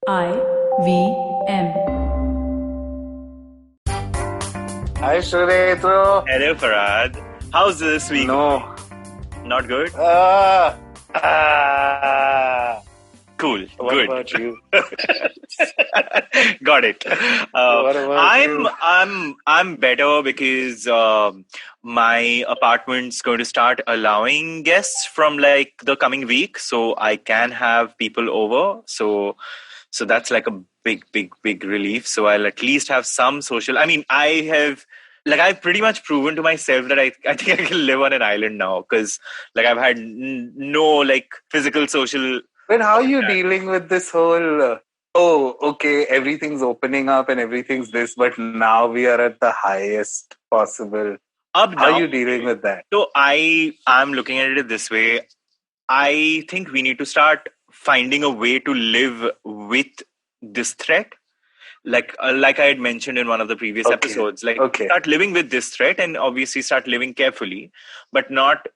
IVM. Hi, Sunetro. Hello, Farhad. How's this week? No. Not good? Ah. Cool. What Good. about you? Got it. What about you? I'm better because my apartment's going to start allowing guests from like the coming week, so I can have people over. So that's like a big relief. So I'll at least have some social. I mean, I've pretty much proven to myself that I think I can live on an island now because like I've had no like physical social. But how are you dealing with this whole, okay, everything's opening up and everything's this, but now we are at the highest possible. Up How are now. you dealing with that? So I'm looking at it this way. I think we need to start finding a way to live with this threat. Like I had mentioned in one of the previous Okay. episodes, like Okay. start living with this threat and obviously start living carefully, but not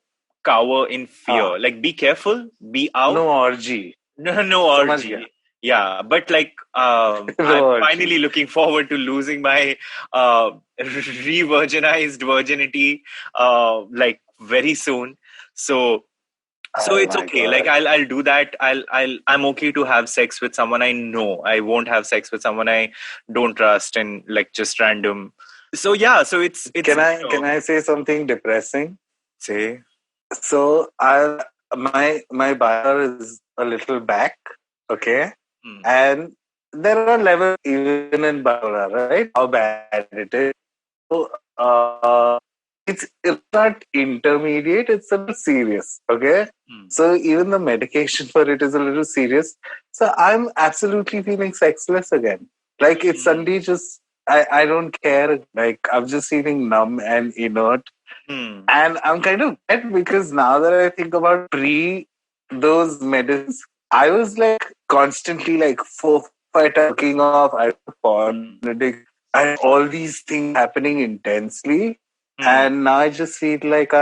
cower in fear. Like be careful, be out. No orgy. No Samajh orgy. gaya. Yeah, but like No I'm orgy. finally looking forward to losing my re-virginized virginity like very soon. So it's my okay. God. Like I'll do that. I'm okay to have sex with someone I know. I won't have sex with someone I don't trust and like just random. So yeah, so it's Can I say something depressing? say So my bar is a little back, okay, and there are levels even in Bangalore, right? How bad it is. So it's not intermediate; it's a little serious, okay. So even the medication for it is a little serious. So I'm absolutely feeling sexless again. Like it's suddenly just I don't care. Like I'm just feeling numb and inert. And I'm kind of glad because now that I think about those medicines, I was like constantly like 4-5 times looking off. I was porn addict. I had all these things happening intensely. And now I just feel like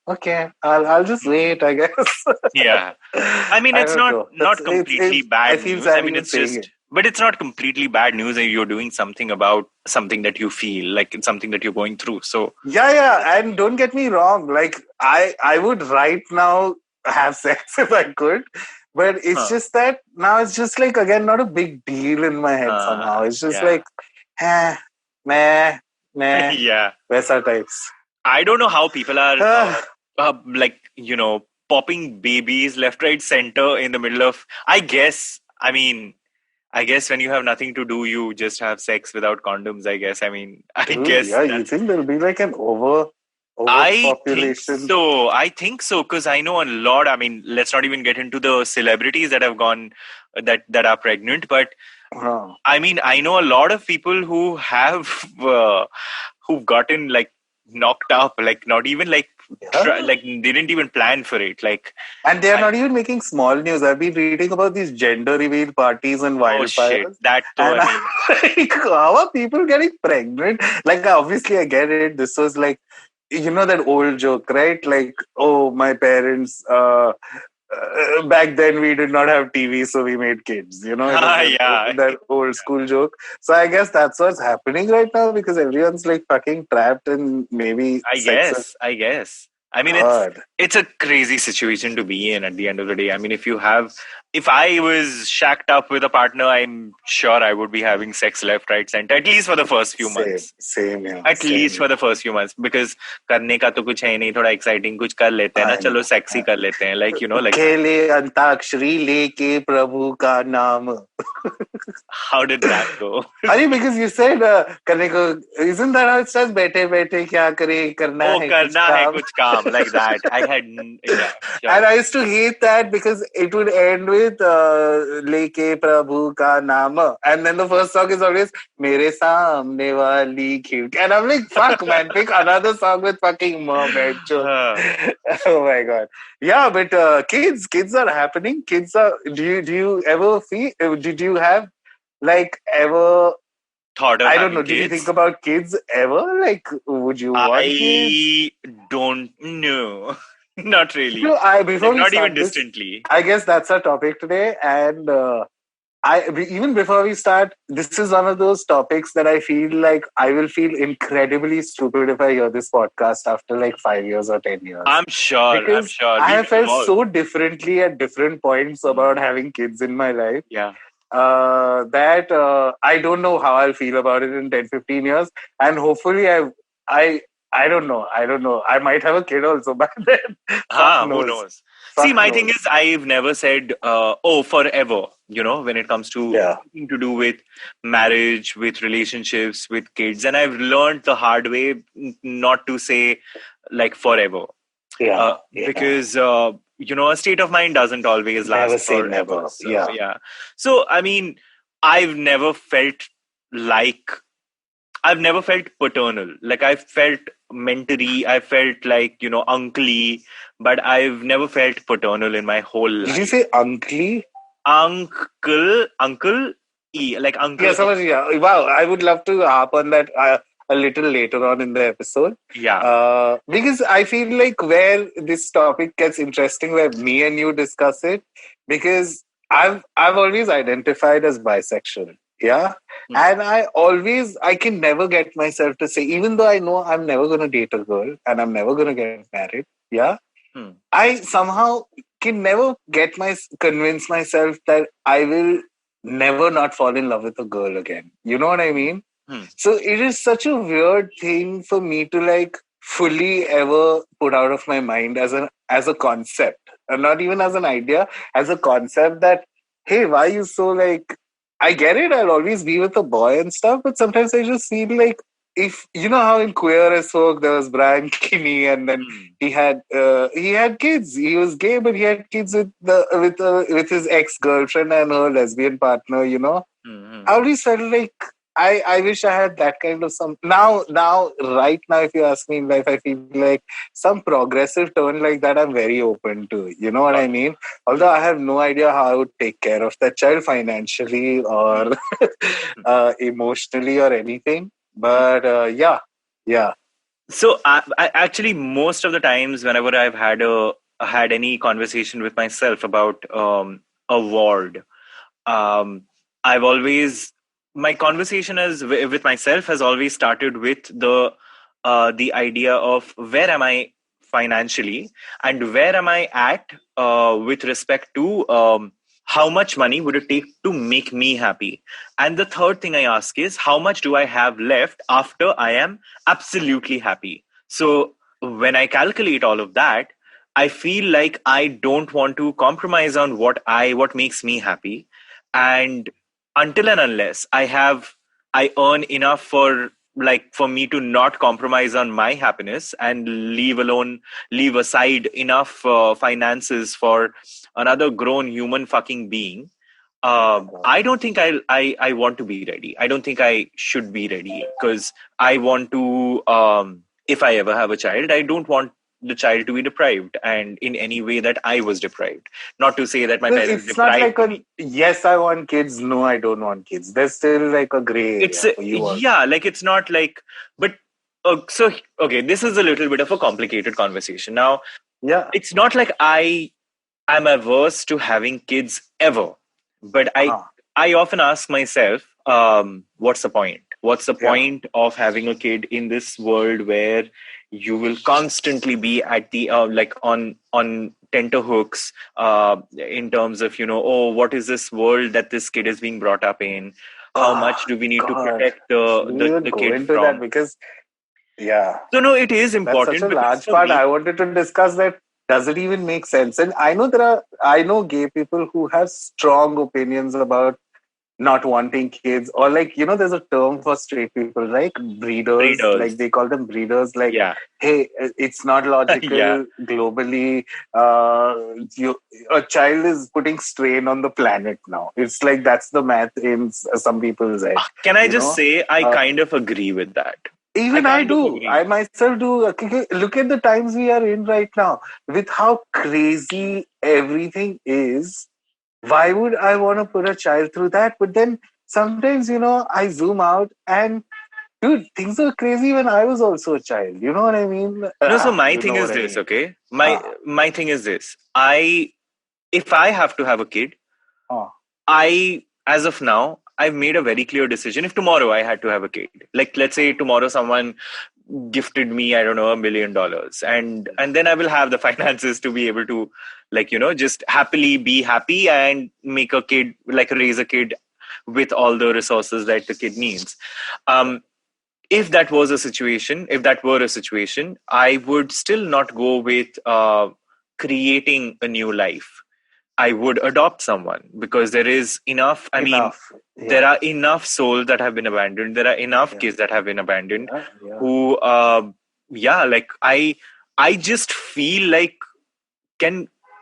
okay, I'll just wait, I guess. Yeah. I mean, it's not completely bad I feel news. sad I mean, even it's saying just, it. but it's not completely bad news that you're doing something about something that you feel like it's something that you're going through. So Yeah, and don't get me wrong. Like I would right now have sex if I could, but it's just that now it's just like again not a big deal in my head somehow. It's just like, meh, yeah. Vesa types. I don't know how people are like, popping babies left, right, center in the middle of, I guess when you have nothing to do, you just have sex without condoms, I guess. I mean, guess. Yeah, you think there'll be like an overpopulation? I think so, because I know a lot. I mean, let's not even get into the celebrities that have gone, that are pregnant, but I mean, I know a lot of people who have, who've gotten like knocked up, like not even like, like they didn't even plan for it. Like, and they are not even making small news. I've been reading about these gender reveal parties and wildfires. Oh shit, that too. And like, how are people getting pregnant? Like, obviously, I get it. This was like, that old joke, right? Like, oh, my parents. Back then we did not have TV, so we made kids. That old school joke. So I guess that's what's happening right now because everyone's like fucking trapped and maybe. I guess. I mean, it's a crazy situation to be in at the end of the day. I mean, if I was shacked up with a partner, I'm sure I would be having sex left, right, center, at least for the first few months. Same, yeah. At least for the first few months, because करने का तो कुछ है नहीं, थोड़ा exciting कुछ कर लेते हैं ना, चलो sexy कर लेते हैं, like like. खेले अंताक्षरी लेके प्रभु का नाम. How did that go? Because you said करने को, isn't that how it starts? बैठे बैठे क्या करे, करना है कुछ काम, like that. I had and I used to hate that because it would end with लेके प्रभु का नाम, and then the first song is always मेरे सामने वाली खिड़की, and I'm like, fuck man, pick another song with fucking mermaid. Oh my god. Yeah, but kids are happening. Kids are. Do you ever feel? Did you have like ever thought of I don't know. kids? Did you think about kids ever? Like, would you want kids? I don't know. Not really. Before not even distantly. I guess that's our topic today. And Even before we start, this is one of those topics that I feel like I will feel incredibly stupid if I hear this podcast after like 5 years or 10 years. I'm sure. Because I We have felt evolve. so differently at different points about having kids in my life. Yeah. That I don't know how I'll feel about it in 10, 15 years. And hopefully I don't know. I might have a kid also by then. Fuck Who knows. knows? See, my thing is, I've never said, oh, forever, when it comes to anything to do with marriage, with relationships, with kids. And I've learned the hard way not to say like forever. Because, a state of mind doesn't always last Never say forever. never. So, yeah. So, I mean, I've never felt paternal. Like I felt mentory, I felt like, uncly, but I've never felt paternal in my whole life. Did you say uncly? Uncle, like uncle. Yeah, wow, I would love to harp on that a little later on in the episode. Yeah. Because I feel like where this topic gets interesting, where me and you discuss it, because I've always identified as bisexual. Yeah. And I can never get myself to say, even though I know I'm never going to date a girl and I'm never going to get married. Yeah. I somehow can never convince myself that I will never not fall in love with a girl again. You know what I mean? So it is such a weird thing for me to like fully ever put out of my mind as a concept, and not even as an idea, as a concept that, hey, why are you so like, I get it, I'll always be with a boy and stuff, but sometimes I just feel like, if you know how in Queer as Folk there was Brian Kinney, and then he had kids. He was gay, but he had kids with his ex-girlfriend and her lesbian partner. I always felt like I wish I had that kind of some now right now. If you ask me in life, I feel like some progressive turn like that I'm very open to. You know what I mean? Although I have no idea how I would take care of that child financially or emotionally or anything. But yeah. So I actually, most of the times, whenever I've had any conversation with myself about a ward, I've always, my conversation with myself has always started with the idea of where am I financially and where am I at with respect to how much money would it take to make me happy? And the third thing I ask is, how much do I have left after I am absolutely happy? So when I calculate all of that, I feel like I don't want to compromise on what makes me happy. And until and unless I earn enough for me to not compromise on my happiness and leave aside enough finances for another grown human fucking being, I don't think I want to be ready. I don't think I should be ready, because I want to, if I ever have a child, I don't want the child to be deprived, and in any way that I was deprived. Not to say that my parents deprived. It's not like yes, I want kids, no, I don't want kids. There's still like a gray area for you. Yeah, like it's not like, but so okay, this is a little bit of a complicated conversation. Now, yeah, it's not like I'm averse to having kids ever, but I often ask myself, what's the point? What's the point of having a kid in this world where you will constantly be at the on tenterhooks in terms of what is this world that this kid is being brought up in? How much do we need to protect the kid from? That because so no, it is important. That's such a large part. I wanted to discuss that. Does it even make sense? And I know gay people who have strong opinions about not wanting kids, or there's a term for straight people, like breeders. Like they call them breeders. Like, hey, it's not logical globally. A child is putting strain on the planet now. It's like that's the math in some people's head. Can I just say I kind of agree with that. Even I do. I myself do. Look at the times we are in right now, with how crazy everything is. Why would I want to put a child through that? But then sometimes, I zoom out and, dude, things were crazy when I was also a child. You know what I mean? No, so my thing is this, okay? My thing is this. If I have to have a kid, I as of now, I've made a very clear decision. If tomorrow I had to have a kid, like let's say tomorrow someone gifted me, I don't know, $1 million, and then I will have the finances to be able to, like, just happily be happy and make a kid, like raise a kid with all the resources that the kid needs. Um, if that was a situation, if that were a situation, I would still not go with creating a new life. I would adopt someone, because there is enough. I mean, Enough. there Yeah. are enough souls that have been abandoned. There are enough kids that have been abandoned Yeah. who, like I just feel like, can,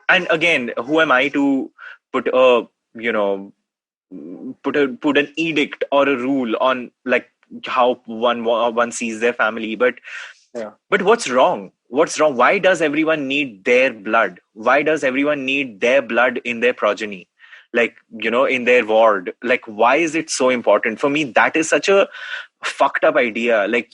and again, who am I to put a, you know, put an edict or a rule on, like, how one sees their family? But what's wrong? What's wrong? Why does everyone need their blood? Why does everyone need their blood in their progeny? Like, in their ward? Like, why is it so important? For me, that is such a fucked up idea. Like,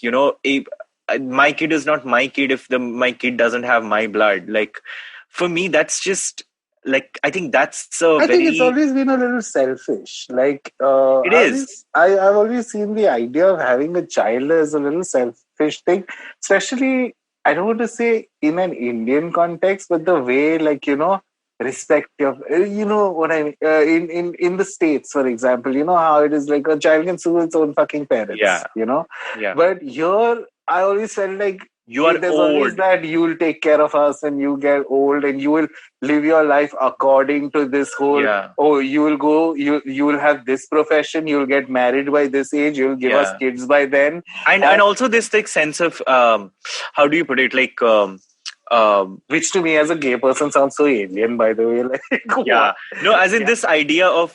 my kid is not my kid if my kid doesn't have my blood. Like, for me, that's just, like, I think that's a I think it's very, always been a little selfish. Like, it is. I've always seen the idea of having a child as a little selfish thing, especially, I don't want to say in an Indian context, but the way, like, respect your, you know what I mean? In the States, for example, you know how it is like a child can sue its own fucking parents, Yeah. Yeah. But here, I always felt like You are there's always old. that you'll take care of us when you get old, and you will live your life according to this whole, Yeah. oh, you will go, you will have this profession, you'll get married by this age, you'll give us Yeah. kids by then. And also this, like, sense of, how do you put it, like, Which to me as a gay person sounds so alien, by the way. Like, yeah, what? no, as in this idea of,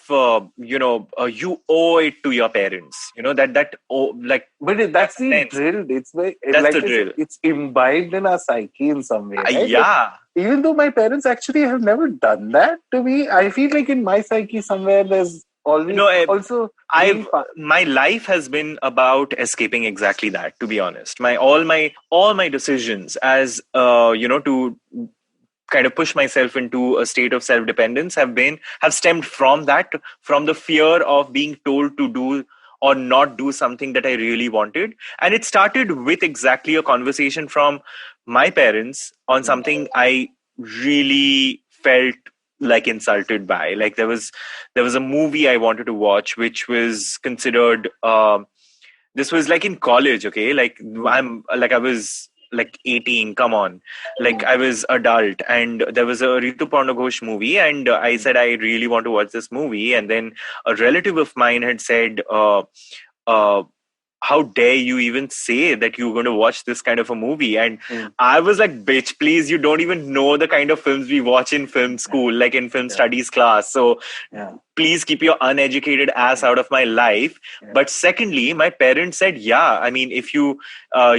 you owe it to your parents, that like, But that that's the sense. drill. It's That's the like I said, drill. it's imbibed in our psyche in some way, right? Like, Yeah. even though my parents actually have never done that to me, I feel like in my psyche somewhere there's always No, also I've being my life has been about escaping exactly that, to be honest. All my decisions, as to kind of push myself into a state of self-dependence, have stemmed from that, from the fear of being told to do or not do something that I really wanted. And it started with exactly a conversation from my parents on something I really felt like insulted by. Like, there was a movie I wanted to watch, which was considered, this was like in college, okay? Like, I was like 18, come on. Like, I was adult, and there was a Ritu Parna Ghosh movie, and I said I really want to watch this movie. And then a relative of mine had said, uh, how dare you even say that you're going to watch this kind of a movie? And I was like, bitch, please, you don't even know the kind of films we watch in film school, like in film studies class. So please keep your uneducated ass out of my life. But secondly, my parents said, yeah, I mean, if you are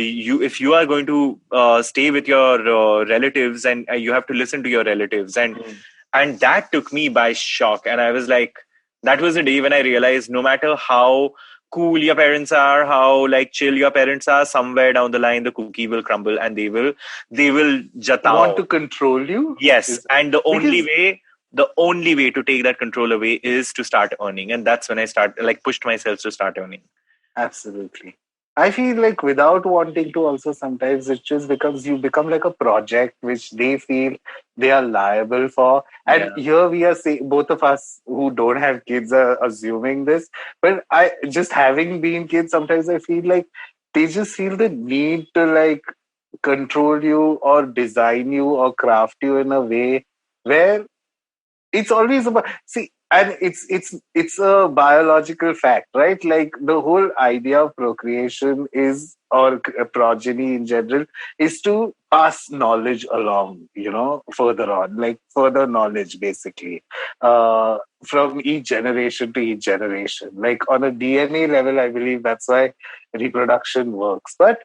going to stay with your relatives, and you have to listen to your relatives. And that took me by shock. And I was like, that was the day when I realized, no matter how cool your parents are, how like chill your parents are, somewhere down the line the cookie will crumble, and they will want jatao. to control you. Yes, and the only Because way to take that control away is to start earning. And that's when I pushed myself to start earning. absolutely. I feel like without wanting to also sometimes it just becomes you become like a project which they feel they are liable for. And Yeah. here we are saying both of us who don't have kids are assuming this. But I just having been kids, sometimes I feel like they just feel the need to like control you or design you or craft you in a way where it's always about see and it's a biological fact, right? Like the whole idea of procreation is or a progeny in general is to pass knowledge along, further on, like further knowledge basically, from each generation to each generation. Like on a DNA level, I believe that's why reproduction works. But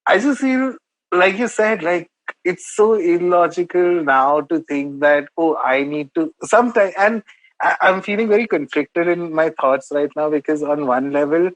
I just feel, like you said, like it's so illogical now to think that, oh, I need to sometimes. And I'm feeling very conflicted in my thoughts right now because, on one level,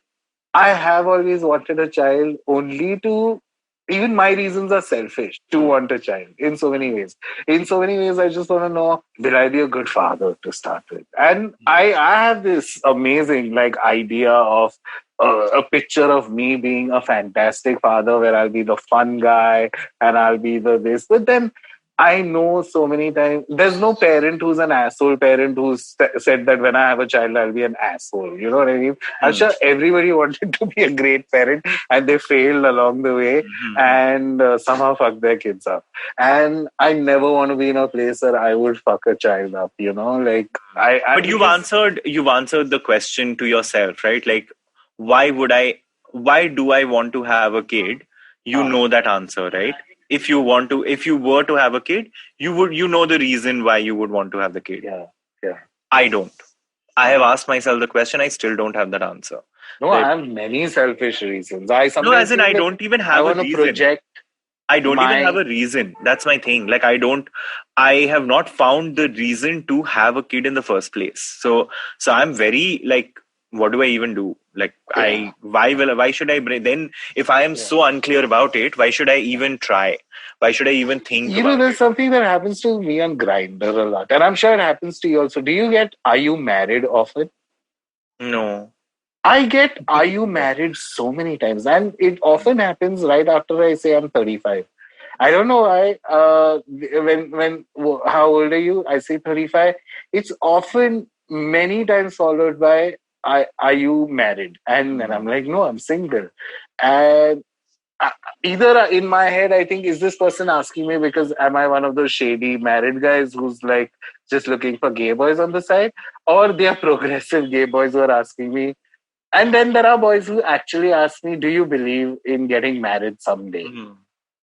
I have always wanted a child only to even my reasons are selfish to want a child in so many ways. In so many ways, I just want to know, will I be a good father to start with? And I have this amazing like idea of a picture of me being a fantastic father where I'll be the fun guy and I'll be the this. But then I know so many times there's no parent who's an asshole parent who's said that when I have a child, I'll be an asshole. You know what I mean? I'm sure everybody wanted to be a great parent and they failed along the way and somehow fuck their kids up. And I never want to be in a place where I would fuck a child up, you know, like But you've answered the question to yourself, right? Like, why do I want to have a kid? You know that answer, right? If you were to have a kid, you know the reason why you would want to have the kid. Yeah. I don't. I have asked myself the question. I still don't have that answer. No, I have many selfish reasons. I sometimes I don't even have I want to project. I don't even have a reason. That's my thing. Like I have not found the reason to have a kid in the first place. So I'm very like, what do I even do? Like why should I bring, then if I am so unclear about it, why should I even try? Why should I even think you know, there's something that happens to me on Grindr a lot. And I'm sure it happens to you also. Do you get, are you married often? No. I get, are you married so many times? And it often happens right after I say I'm 35. I don't know why. How old are you? I say 35. It's often many times followed by, are you married? And then I'm like, no, I'm single. And either in my head, I think, is this person asking me because am I one of those shady married guys who's like just looking for gay boys on the side? Or they are progressive gay boys who are asking me. And then there are boys who actually ask me, do you believe in getting married someday?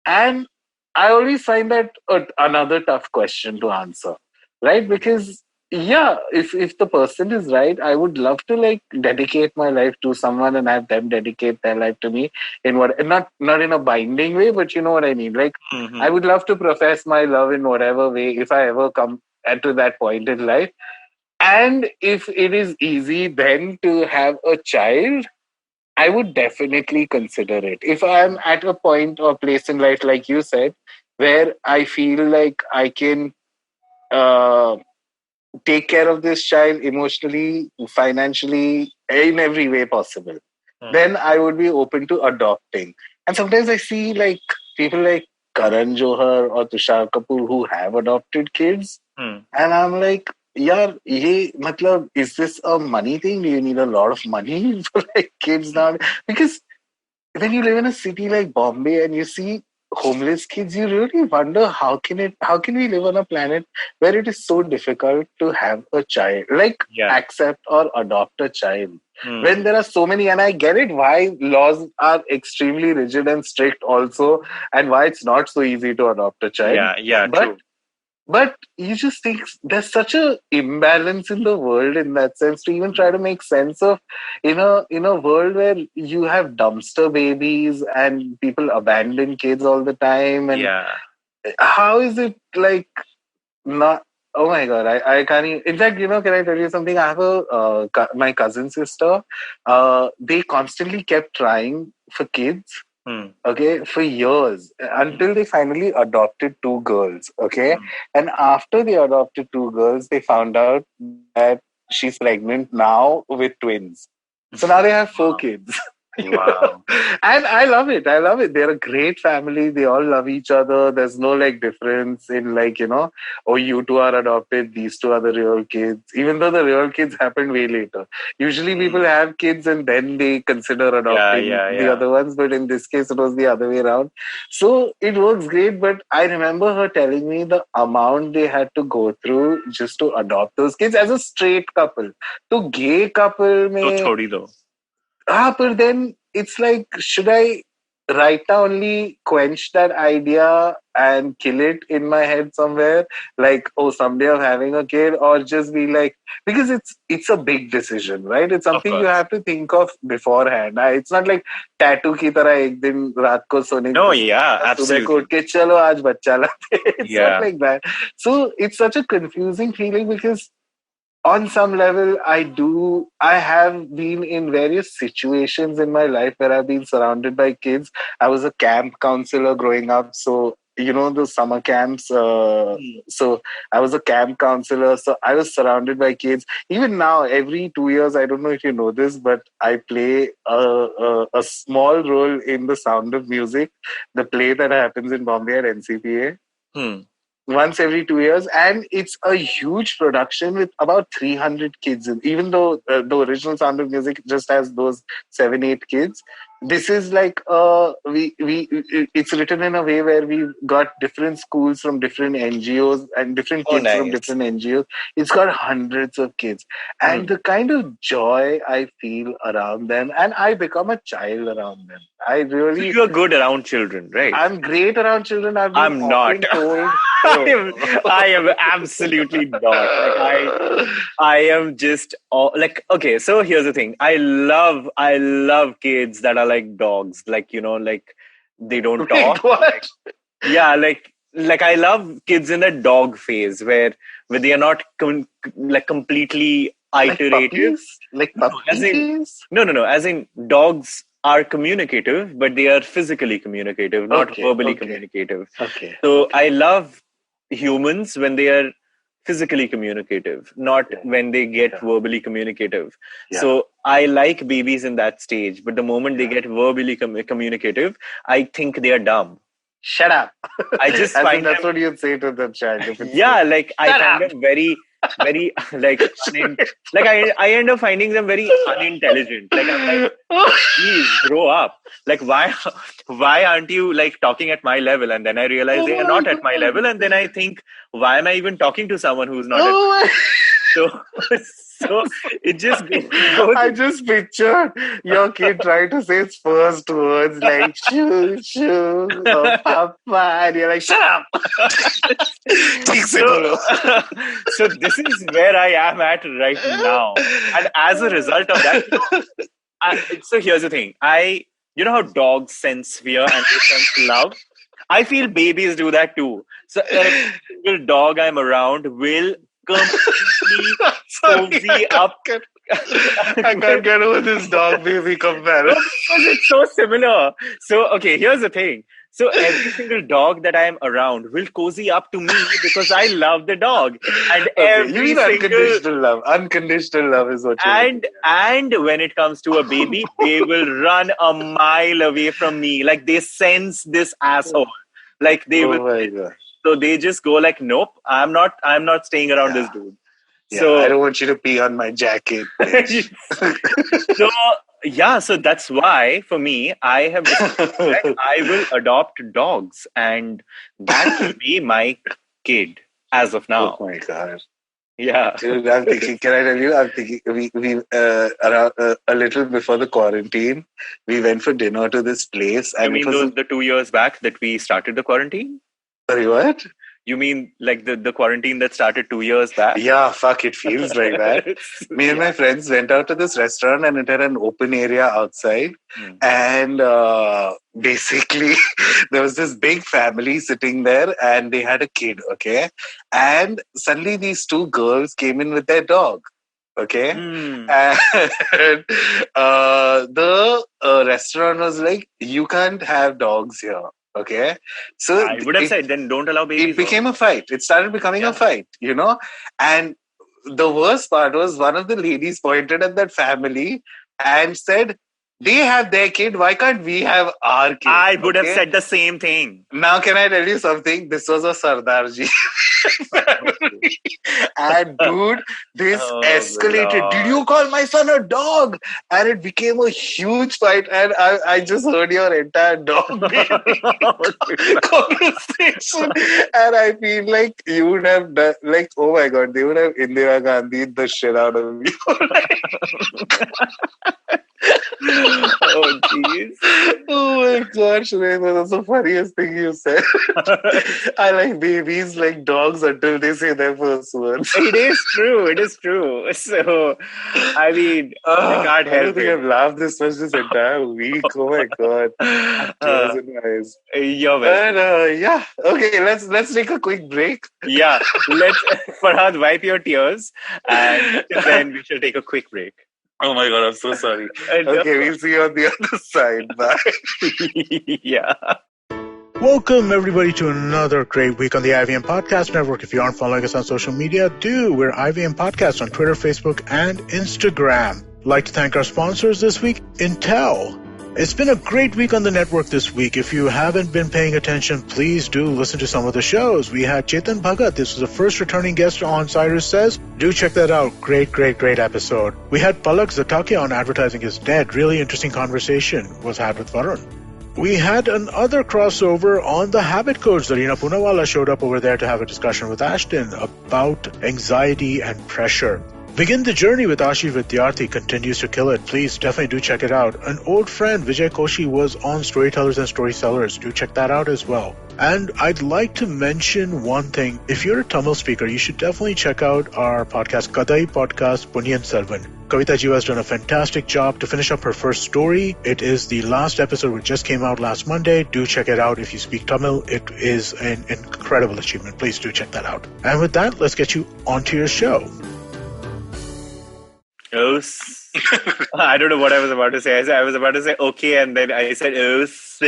And I always find that another tough question to answer, right? Because if the person is right, I would love to like dedicate my life to someone and have them dedicate their life to me in what, not in a binding way, but you know what I mean. Like I would love to profess my love in whatever way if I ever come to that point in life. And if it is easy then to have a child, I would definitely consider it. If I'm at a point or place in life, like you said, where I feel like I can uh, take care of this child emotionally, financially, in every way possible, then I would be open to adopting. And sometimes I see like people like Karan Johar or Tushar Kapoor who have adopted kids, and I'm like, yeah, is this a money thing? Do you need a lot of money for like kids now? Because when you live in a city like Bombay and you see homeless kids, you really wonder how can we live on a planet where it is so difficult to have a child, like accept or adopt a child. When there are so many, and I get it why laws are extremely rigid and strict also, and why it's not so easy to adopt a child. True. But you just think there's such a imbalance in the world in that sense to even try to make sense of in a world where you have dumpster babies and people abandon kids all the time. And how is it like not? Oh my god, I can't even, in fact, can I tell you something? I have my cousin sister. They constantly kept trying for kids. Okay, for years until they finally adopted two girls. Okay, and after they adopted two girls, they found out that she's pregnant now with twins. So now they have four kids. Wow. And I love it. I love it. They're a great family. They all love each other. There's no like difference in like, oh, you two are adopted. These two are the real kids. Even though the real kids happened way later. Usually people have kids and then they consider adopting the other ones. But in this case, it was the other way around. So it works great. But I remember her telling me the amount they had to go through just to adopt those kids as a straight couple. So gay couple mein... but then it's like, should I right now only quench that idea and kill it in my head somewhere? Like, oh, someday I'm having a kid, or just be like, because it's a big decision, right? It's something you have to think of beforehand. It's not like tattoo ki tarah ek din raat ko sone. No, absolutely. Subah ko utke chalo aaj bachcha late. It's not like that. So it's such a confusing feeling because On some level, I have been in various situations in my life where I've been surrounded by kids. I was a camp counselor growing up, so you know the summer camps. So I was a camp counselor, so I was surrounded by kids. Even now, every 2 years, I don't know if you know this, but I play a small role in The Sound of Music, the play that happens in Bombay at NCPA Hmm. once every 2 years, and it's a huge production with about 300 kids. Even though the original Sound of Music just has those 7-8 kids, this is like it's written in a way where we've got different schools from different NGOs and different Oh, kids from nice. different NGOs. It's got hundreds of kids, and Hmm. the kind of joy I feel around them, and I become a child around them. I So really you are good around children, right? I'm great around children. I've been I'm not. often told. I am absolutely not. Like I am just like, okay. So here's the thing. I love kids that are like dogs. Like, like they don't Wait, talk. what? Yeah, like I love kids in the dog phase where they are not like completely Like iterative. puppies? Like No, as puppy in phase? no. As in dogs are communicative, but they are physically communicative, not Okay, verbally okay, communicative. okay, So okay. I love humans when they are physically communicative, not Yeah, when they get yeah, verbally communicative. yeah, So I like babies in that stage, but the moment they yeah. get verbally communicative, I think they are dumb. Shut up. I just As if find that's them, what you'd say to the child if it's yeah, like, like I shut find up. them very, very like like I end up finding them very unintelligent. Like I'm like, please grow up. Like why aren't you like talking at my level? And then I realize Oh they are my not at my god. level, and then I think, why am I even talking to someone who's not at Oh my. so so it just goes. I just pictured your kid trying to say its first words like shoo shoo or papa, and you're like, shut up. ठीक से so बोलो. so this is where I am at right now, and as a result of that, so here's the thing. You know how dogs sense fear and they sense love. I feel babies do that too. So every single dog I'm around will completely Sorry, cozy up. I can't get over this dog baby No, comparison. because it's so similar. So, okay, here's the thing. So, every single dog that I am around will cozy up to me because I love the dog. And Okay, you every mean single unconditional love. Unconditional love is what you're looking and when it comes to a baby, they will run a mile away from me. Like they sense this at. asshole. Like they will. Oh my god. So they just go like, nope, I'm not staying around this Yeah. dude. Yeah, I So don't want you to pee on my jacket, bitch. so yeah, so that's why for me, I have decided that I will adopt dogs, and that will be my kid as of Oh now. my god. Yeah. Dude, I'm thinking, can I tell you? I'm thinking, we around a little before the quarantine, we went for dinner to this place, You and it mean was, the 2 years back that we started the quarantine? sorry, what? You mean like the quarantine that started 2 years back? Yeah, fuck, it feels like that. Me and my Yeah. friends went out to this restaurant and it had an open area outside. Hmm. And basically, there was this big family sitting there and they had a kid, okay? And suddenly these two girls came in with their dog, okay? Hmm. And the restaurant was like, you can't have dogs here, okay? So I would have said then don't allow it babies. became a fight. It started becoming a Yeah. fight, you know? And the worst part was one of the ladies pointed at that family and said, they have their kid. Why can't we have our kid? I would have Okay? said the same thing. Now, can I tell you something? This was a Sardarji. And dude, this Oh escalated. Did Lord. you call my son a dog? And it became a huge fight. And I just heard your entire dog baby conversation. And I feel like you would have done, like, oh my god, they would have Indira Gandhi the shit out of me. Oh jeez. Oh my God, Shreya, that's the funniest thing you said. I like babies like dogs until they say their first words. It is true. It is true. So, I mean, you can't I don't help think it. I've laughed this much this entire week. Oh my God. I have tears in my eyes. You're But welcome. yeah, okay, let's take a quick break. Yeah, let's, Farhad, wipe your tears, and till then we shall take a quick break. Oh my God, I'm so sorry. No. Okay, we'll see you on the other side. Bye. Yeah. Welcome, everybody, to another great week on the IVM Podcast Network. If you aren't following us on social media, do. We're IVM Podcast on Twitter, Facebook, and Instagram. I'd like to thank our sponsors this week, Intel. It's been a great week on the network this week. If you haven't been paying attention, please do listen to some of the shows. We had Chetan Bhagat. This was the first returning guest on Cyrus Says. Do check that out. Great episode. We had Palak Zatakia on Advertising is Dead. Really interesting conversation was had with Varun. We had another crossover on the habit coach. Zarina Poonawala showed up over there to have a discussion with Ashton about anxiety and pressure. Begin the Journey with Ashi Vidyarthi continues to kill it. Please definitely do check it out. An old friend, Vijay Koshi, was on Storytellers and Storysellers. Do check that out as well. And I'd like to mention one thing. If you're a Tamil speaker, you should definitely check out our podcast, Kadai Podcast Punyan Selvan. Kavita Jiva has done a fantastic job to finish up her first story. It is the last episode which just came out last Monday. Do check it out if you speak Tamil. It is an incredible achievement. Please do check that out. And with that, let's get you onto your show. I don't know what I was about to say. I was about to say okay, and then I said Yes.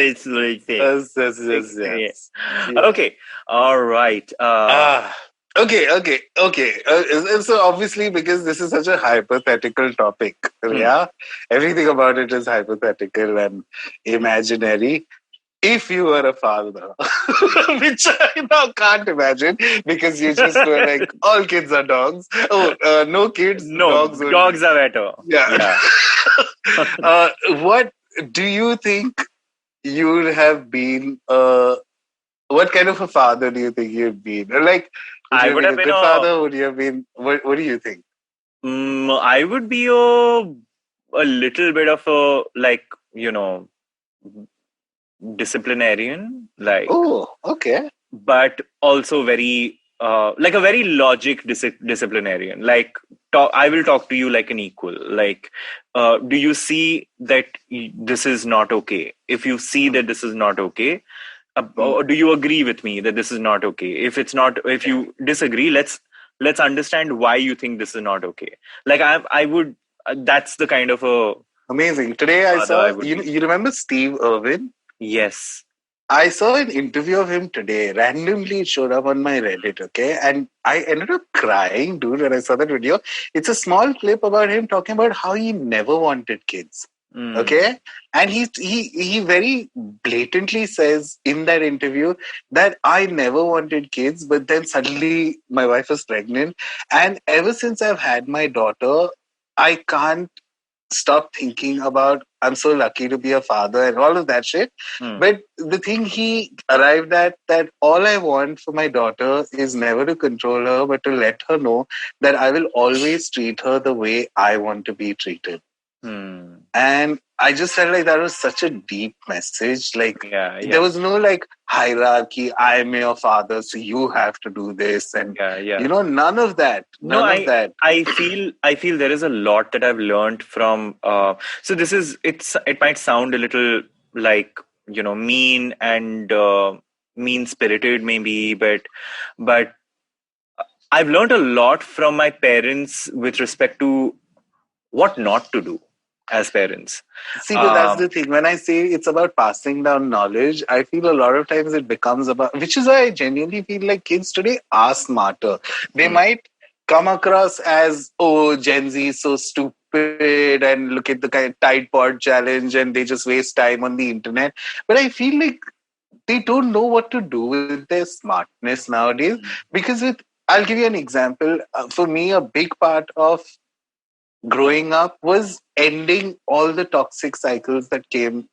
Okay, all right. Okay. So obviously, because this is such a hypothetical topic, yeah, everything about it is hypothetical and imaginary. If you were a father, which I now can't imagine because you just were like, all kids are dogs. Oh, no kids, No, dogs only. dogs are better. Yeah. What do you think you would have been? What kind of a father do you think you'd been? Like, I would have been a good father. Would you have been? What do you think? I would be a little bit of a, like, disciplinarian, like. Oh, okay. But also very like a very logic disciplinarian. Like, I will talk to you like an equal. Like, do you see that this is not okay? If you see that this is not okay, do you agree with me that this is not okay? If you disagree, let's understand why you think this is not okay. Like, I would. That's the kind of a amazing. Today I saw. You remember Steve Irwin? Yes. I saw an interview of him today. Randomly, it showed up on my Reddit, okay? And I ended up crying, dude, when I saw that video. It's a small clip about him talking about how he never wanted kids, okay? And he very blatantly says in that interview that I never wanted kids, but then suddenly my wife was pregnant. And ever since I've had my daughter, I can't stop thinking about I'm so lucky to be a father and all of that shit. But the thing he arrived at, that all I want for my daughter is never to control her, but to let her know that I will always treat her the way I want to be treated. And I just felt like that was such a deep message. Like, there was no like hierarchy. I'm your father, so you have to do this, and none of that. I feel there is a lot that I've learned from. So it might sound a little like mean and mean spirited maybe, but I've learned a lot from my parents with respect to what not to do as parents. See, but that's the thing. When I say it's about passing down knowledge, I feel a lot of times it becomes about, which is why I genuinely feel like kids today are smarter. They might come across as, oh, Gen Z is so stupid and look at the kind of Tide Pod challenge and they just waste time on the internet. But I feel like they don't know what to do with their smartness nowadays. Because I'll give you an example. For me, a big part of growing up was ending all the toxic cycles that came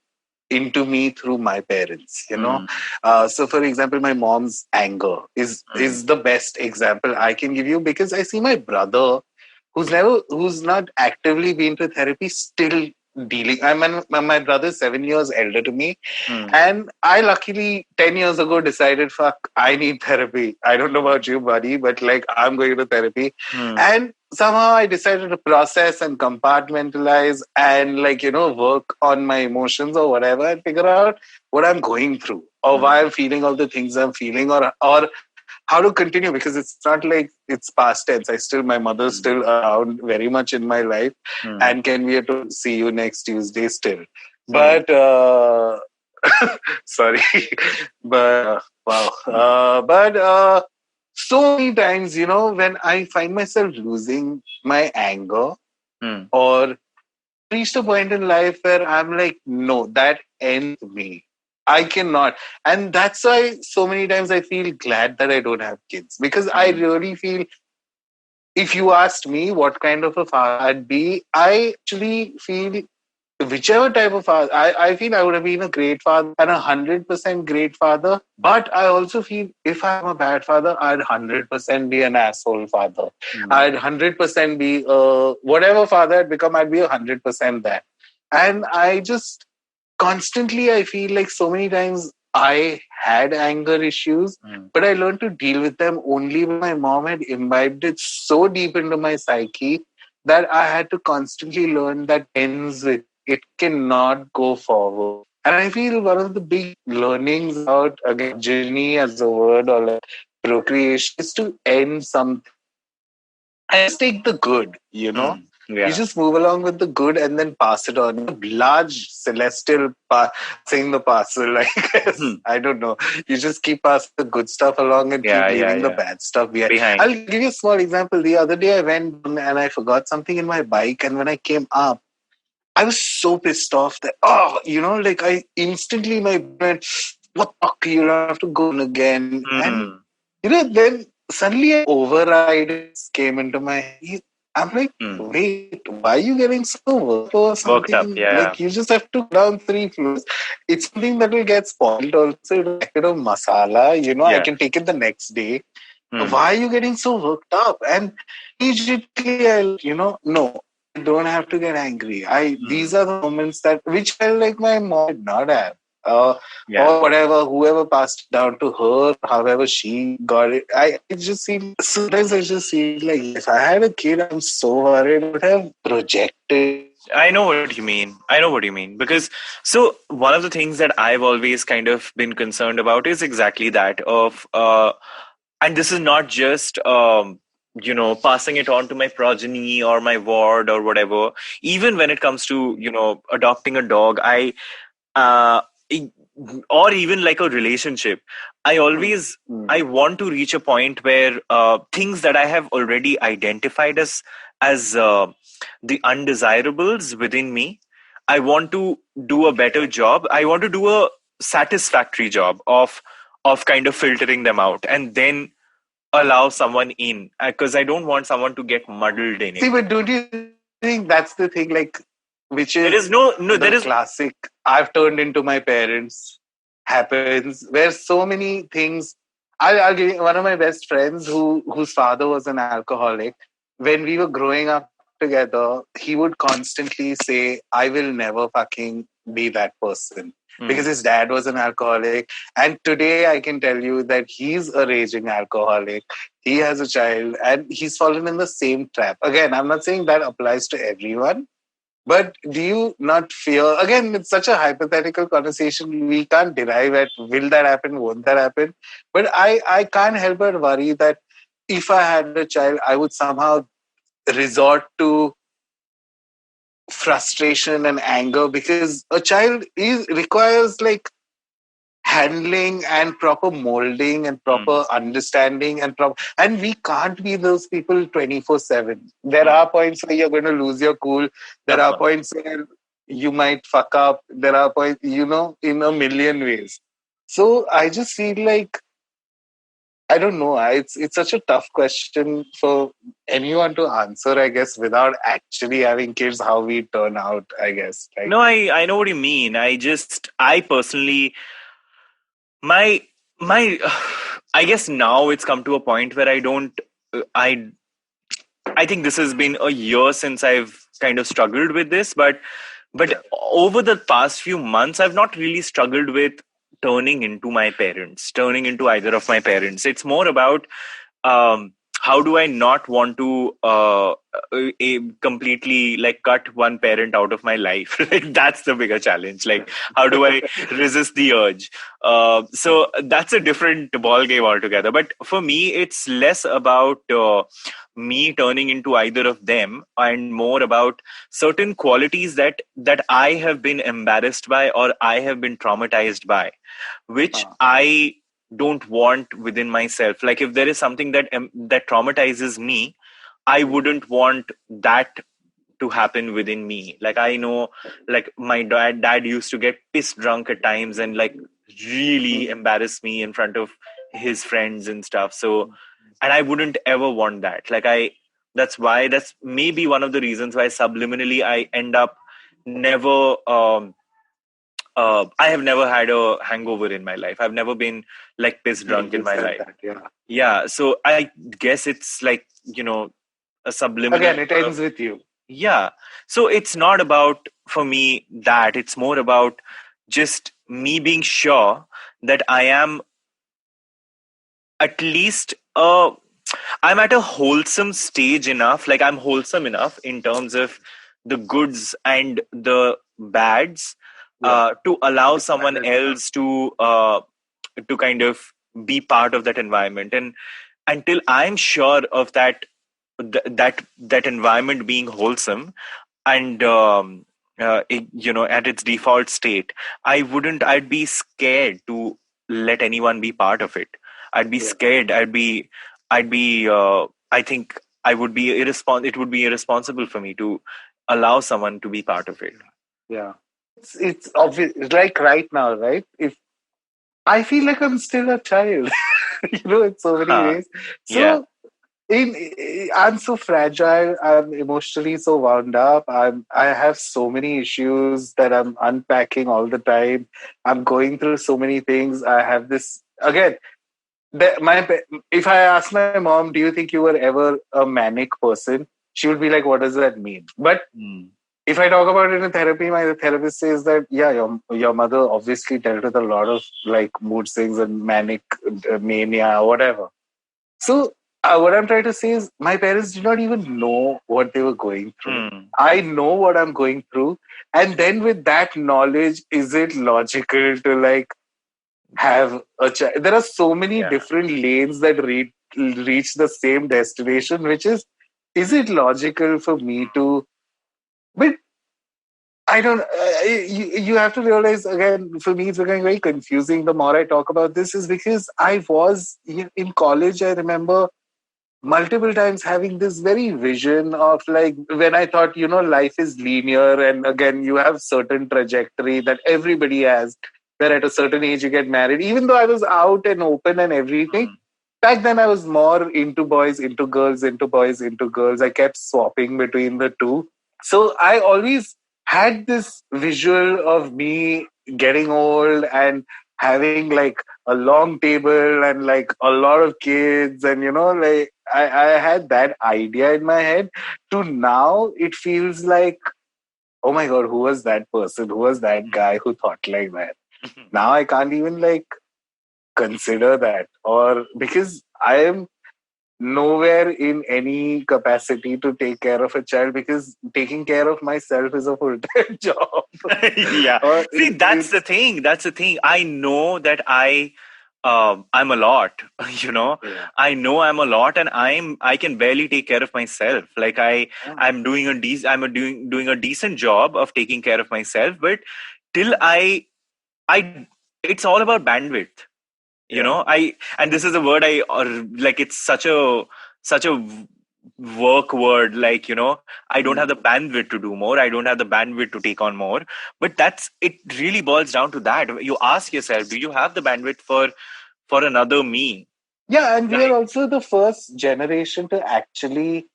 into me through my parents, So for example, my mom's anger is the best example I can give you, because I see my brother who's not actively been to therapy still dealing. My brother is 7 years elder to me. Mm. And I luckily 10 years ago decided, fuck, I need therapy. I don't know about you, buddy, but like I'm going to therapy. Mm. And somehow I decided to process and compartmentalize and like, work on my emotions or whatever and figure out what I'm going through or why I'm feeling all the things I'm feeling or how to continue, because it's not like it's past tense. My mother's still around very much in my life and can be able to see you next Tuesday still. But, sorry, but wow. But so many times, when I find myself losing my anger or reached a point in life where I'm like, no, that ends me. I cannot. And that's why so many times I feel glad that I don't have kids, because I really feel, if you asked me what kind of a father I'd be, I actually feel whichever type of father, I feel I would have been a great father and 100% great father. But I also feel if I'm a bad father, I'd 100% be an asshole father. I'd 100% be whatever father I'd become, I'd be 100% that. And I just constantly, I feel like so many times I had anger issues, but I learned to deal with them only when my mom had imbibed it so deep into my psyche that I had to constantly learn that ends with it cannot go forward. And I feel one of the big learnings about, again, journey as a word or like procreation is to end something and just take the good. Yeah. You just move along with the good and then pass it on. A large celestial passing the parcel, I guess. I don't know. You just keep passing the good stuff along and keep leaving the bad stuff behind. I'll give you a small example. The other day I went and I forgot something in my bike, and when I came up, I was so pissed off that, like I instantly, my brain, what the fuck, you'll have to go in again. And, then suddenly an override came into my head. I'm like, wait, why are you getting so worked or something? Worked up, yeah. Like, you just have to go down 3 floors. It's something that will get spoiled also. It'll packet of masala, I can take it the next day. Why are you getting so worked up? And immediately no, I don't have to get angry. These are the moments which I like my mom did not have. Or whatever, whoever passed it down to her, however she got it. Sometimes I just feel like if I had a kid, I'm so worried I would have projected. I know what you mean. Because so one of the things that I've always kind of been concerned about is exactly that of, and this is not just, passing it on to my progeny or my ward or whatever. Even when it comes to, adopting a dog, or even like a relationship, I want to reach a point where things that I have already identified as the undesirables within me, I want to do a better job. I want to do a satisfactory job of kind of filtering them out and then allow someone in, because I don't want someone to get muddled in it. See, but don't you think that's the thing, like, which is there is classic I've turned into my parents happens, where so many things. I'll give you one of my best friends whose father was an alcoholic. When we were growing up together, he would constantly say, I will never fucking be that person. Because his dad was an alcoholic. And today I can tell you that he's a raging alcoholic. He has a child and he's fallen in the same trap. Again, I'm not saying that applies to everyone. But do you not fear? Again, it's such a hypothetical conversation. We can't derive at will that happen, won't that happen? But I can't help but worry that if I had a child, I would somehow resort to frustration and anger, because a child requires like handling and proper molding and proper understanding and we can't be those people 24/7. There are points where you're going to lose your cool. There are points where you might fuck up. There are points, in a million ways. So I just feel like, I don't know. It's such a tough question for anyone to answer, I guess, without actually having kids, how we turn out, I guess. Like, no, I know what you mean. I personally, my I guess now it's come to a point where I think this has been a year since I've kind of struggled with this, but But over the past few months, I've not really struggled with turning into either of my parents. It's more about um, how do I not want to completely like cut one parent out of my life? Like that's the bigger challenge. Like how do I resist the urge? So that's a different ball game altogether. But for me, it's less about me turning into either of them, and more about certain qualities that I have been embarrassed by or I have been traumatized by, which I don't want within myself. Like if there is something that traumatizes me, I wouldn't want that to happen within me. Like I know, like my dad used to get pissed drunk at times and like really embarrass me in front of his friends and stuff. So, and I wouldn't ever want that. That's maybe one of the reasons why subliminally I end up never I have never had a hangover in my life. I've never been like piss drunk in my life. Yeah. So I guess it's like, a subliminal. Again, it ends with you. Yeah. So it's not about, for me, that. It's more about just me being sure that I am at least I'm at a wholesome stage enough. Like I'm wholesome enough in terms of the goods and the bads to allow someone else to kind of be part of that environment. And until I'm sure of that environment being wholesome and at its default state, I'd be scared to let anyone be part of it. I'd be scared. I think I would be it would be irresponsible for me to allow someone to be part of it. Yeah. It's obvious, like right now, right? If I feel like I'm still a child, in so many ways. So I'm so fragile. I'm emotionally so wound up. I have so many issues that I'm unpacking all the time. I'm going through so many things. I have this again. If I ask my mom, "Do you think you were ever a manic person?" She would be like, "What does that mean?" But if I talk about it in therapy, my therapist says that your mother obviously dealt with a lot of like mood swings and manic mania, whatever. So what I'm trying to say is my parents did not even know what they were going through. I know what I'm going through. And then with that knowledge, is it logical to like have a child? There are so many different lanes that reach the same destination, which is it logical for me to, but I don't, you have to realize again, for me, it's becoming very confusing. The more I talk about this is because I was in college. I remember multiple times having this very vision of like when I thought, life is linear and again, you have certain trajectory that everybody has, where at a certain age you get married. Even though I was out and open and everything, back then I was more into boys, into girls, into boys, into girls. I kept swapping between the two. So I always had this visual of me getting old and having like a long table and like a lot of kids and like I had that idea in my head. To now it feels like, oh my god, who was that person, who was that guy who thought like that? Now I can't even like consider that, or because I am nowhere in any capacity to take care of a child, because taking care of myself is a full-time job. See, that's the thing. I know that I'm a lot, I know I'm a lot, and I can barely take care of myself. Like I'm doing doing a decent job of taking care of myself, but till I it's all about bandwidth. And this is a word like it's such a work word, like I don't have the bandwidth to do more, I don't have the bandwidth to take on more. But it really boils down to that. You ask yourself, do you have the bandwidth for another me? And we are also the first generation to actually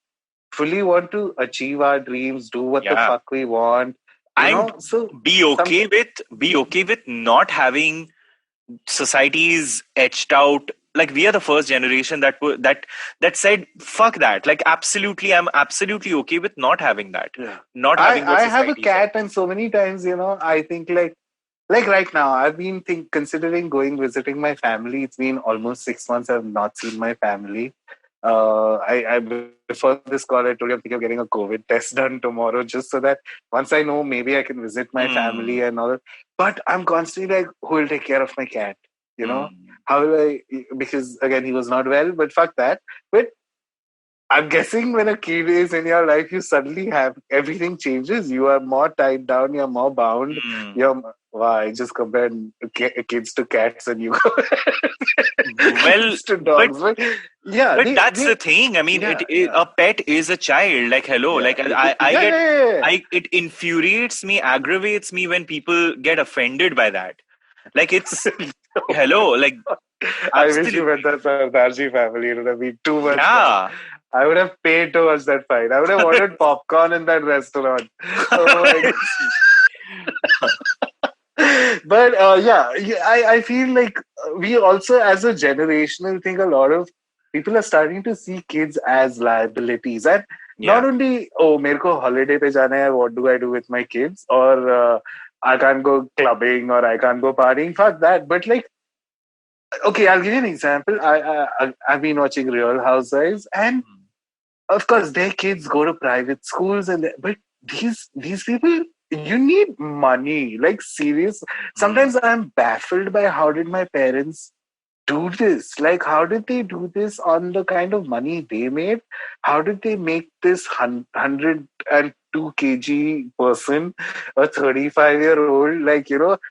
fully want to achieve our dreams, do what the fuck we want, so be okay with not having society's etched out like we are the first generation that said fuck that. Like absolutely, I'm absolutely okay with not having that, Yeah. not having what I have a society said. cat, and so many times, I think like right now, I've been considering going visiting my family. It's been almost 6 months I've not seen my family. I before this call, I told you I'm thinking of getting a COVID test done tomorrow, just so that once I know, maybe I can visit my family Hmm. and all that. But I'm constantly like, who will take care of my cat? You know, Hmm. how will I? Because again, he was not well. But fuck that. But I'm guessing when a kid is in your life, you suddenly have everything changes. You are more tied down. You're more bound. Hmm. Wow, I just compared kids to cats, and you Well, kids to but dogs. But yeah, but that's the thing. I mean, yeah, a pet is a child. Like hello, yeah, like I yeah, get yeah. I it infuriates me, aggravates me when people get offended by that. Like it's hello, like I wish you met absolutely, that Sardarji family. It would have been too much fun. yeah. I would have paid to watch that fight. I would have ordered popcorn in that restaurant. Oh my god. But I feel like we also, as a generational thing, a lot of people are starting to see kids as liabilities. And not Yeah. only, oh, mere ko holiday pe jana hai, what do I do with my kids? Or I can't go clubbing or I can't go partying. Fuck that. But like, okay, I'll give you an example. I've been watching Real Housewives, and of course, their kids go to private schools, but these people, you need money. Like serious. Hmm. Sometimes I'm baffled by how did my parents do this? Like, how did they do this on the kind of money they made? How did they make this 102 kg person, a 35-year-old? Like,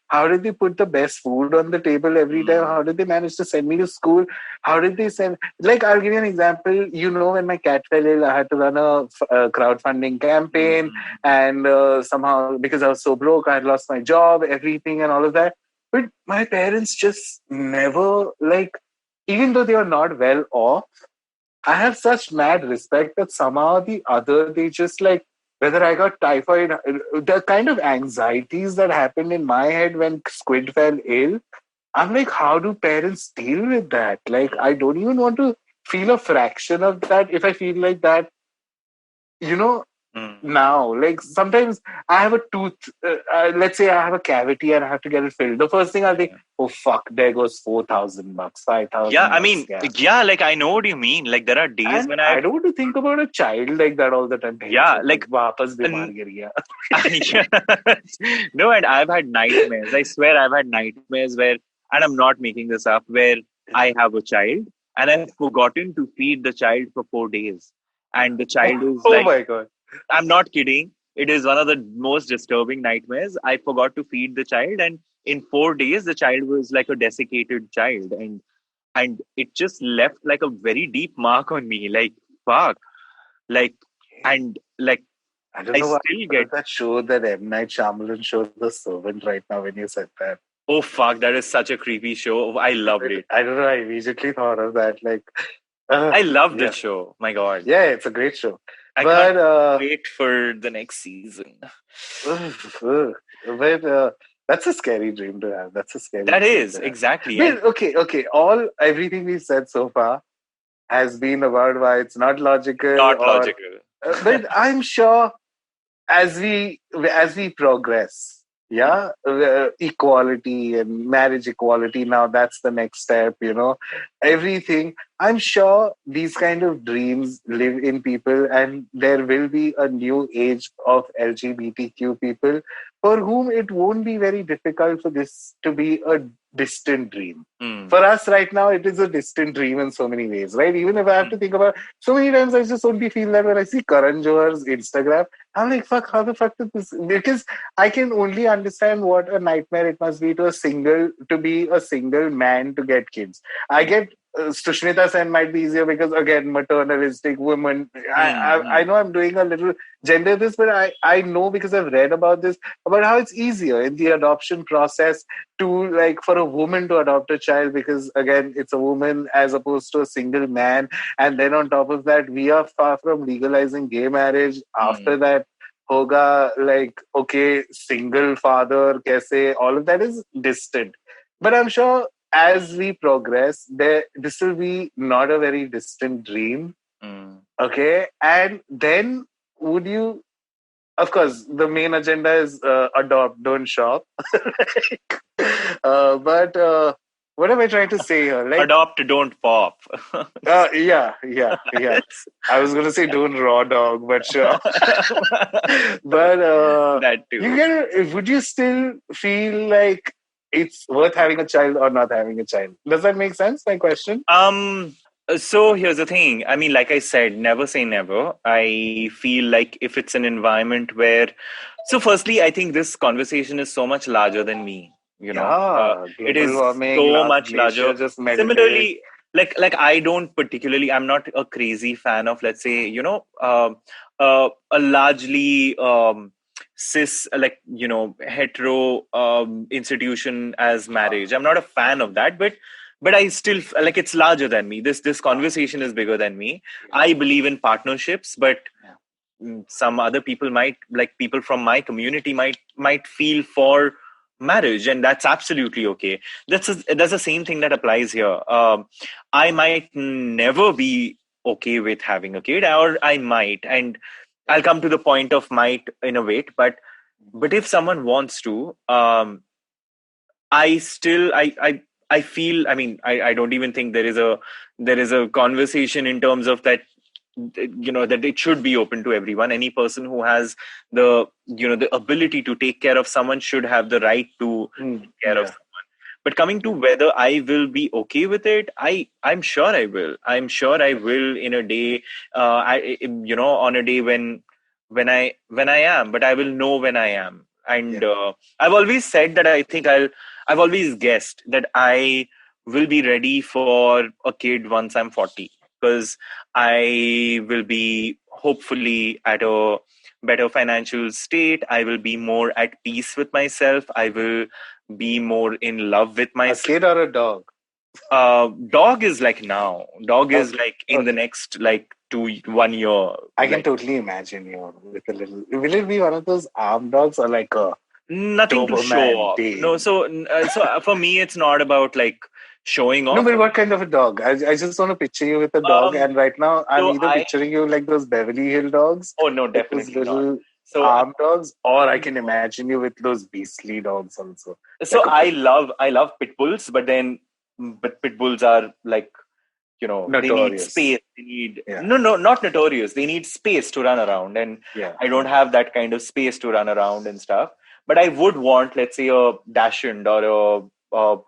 how did they put the best food on the table every time? Hmm. How did they manage to send me to school? How did they send? Like, I'll give you an example. When my cat fell ill, I had to run a crowdfunding campaign, Hmm. and somehow, because I was so broke, I had lost my job, everything, and all of that. But my parents just never, like, even though they are not well off, I have such mad respect that somehow or the other, they just like, whether I got typhoid, the kind of anxieties that happened in my head when Squid fell ill, I'm like, how do parents deal with that? Like, I don't even want to feel a fraction of that. If I feel like that, you know, Hmm. now, like sometimes I have a tooth, let's say I have a cavity and I have to get it filled. The first thing I think, Yeah. oh fuck, there goes 4,000 bucks, Yeah, I 5,000 bucks. mean, Yeah. yeah, like I know what you mean. Like there are days And when I don't want to think about a child like that all the time. yeah, like, Wapas and bimar gir gaya. yeah. No, and I've had nightmares. I swear I've had nightmares where, and I'm not making this up, where I have a child and I've forgotten to feed the child for 4 days. And the child is Oh like, my god. I'm not kidding. It is one of the most disturbing nightmares. I forgot to feed the child, and in 4 days, the child was like a desiccated child, and it just left like a very deep mark on me. Like fuck, like and like I don't I know why still I get, thought that show, that M. Night Shyamalan show, The Servant, right now when you said that. oh fuck, that is such a creepy show. I loved it. I don't know, I immediately thought of that. Like, I loved the yeah. show. My god, Yeah, it's a great show. I can't But wait for the next season. but that's a scary dream to have. That's a scary That dream is to have. exactly, and But okay. Everything we've said so far has been about why it's not logical, not or logical. but I'm sure as we progress, yeah, equality and marriage equality, now that's the next step, everything. I'm sure these kind of dreams live in people, and there will be a new age of LGBTQ people for whom it won't be very difficult for this to be a distant dream. Hmm. For us right now, it is a distant dream in so many ways, right? Even if I have to think about, so many times, I just only feel that when I see Karan Johar's Instagram, I'm like, fuck, how the fuck did this? Because I can only understand what a nightmare it must be to be a single man to get kids. I Hmm. get Sushmita Sen might be easier because, again, maternalistic woman. I Hmm. know I'm doing a little gender this, but I know, because I've read about this, about how it's easier in the adoption process to, like, for a woman to adopt a child, because again, it's a woman as opposed to a single man. And then on top of that, we are far from legalizing gay marriage. After Hmm. that, hoga, like, okay, single father, kaise, all of that is distant. But I'm sure as we progress, this will be not a very distant dream. Okay, and then would you? Of course, the main agenda is adopt, don't shop. But what am I trying to say here? Like, adopt, don't pop. yeah. I was going to say don't raw dog, but sure. But That too. would you still feel like it's worth having a child or not having a child? Does that make sense? My question. So here's the thing. I mean, like I said, never say never. I feel like if it's an environment where, so firstly, I think this conversation is so much larger than me. Yeah, It global is warming, so last much larger. glacier just melted. Similarly, like I don't particularly, I'm not a crazy fan of, let's say, a largely cis, like, hetero institution as marriage. I'm not a fan of that, but I still like it's larger than me. This conversation is bigger than me. I believe in partnerships, but some other people might, like people from my community might feel for marriage, and that's absolutely okay. That's the same thing that applies here. I might never be okay with having a kid, or I might, and I'll come to the point of might in a wait. But if someone wants to, I still I feel, I mean, I don't even think there is a conversation in terms of that, that it should be open to everyone. Any person who has the ability to take care of someone should have the right to take care of someone. But coming to whether I will be okay with it, I'm sure I will. I'm sure I will in a day, on a day when I am, but I will know when I am. And I've always said that I've always guessed that I will be ready for a kid once I'm 40, because I will be hopefully at a better financial state. I will be more at peace with myself. I will be more in love with myself. A kid or a dog? Dog is like now. Dog is like in the next like 1 year. I can totally imagine you with a little. Will it be one of those arm dogs or like a nothing to show Doberman off? Dane? No, so for me, it's not about like showing off. No, but what kind of a dog? I just want to picture you with a dog, and right now I'm either picturing you like those Beverly Hill dogs. Oh no, definitely those little not. arm dogs, or I can imagine you with those beastly dogs also. So like I love pit bulls, but pit bulls are like, notorious. They need space. They need no, not notorious. They need space to run around, and I don't have that kind of space to run around and stuff. But I would want, let's say, a Dachshund or a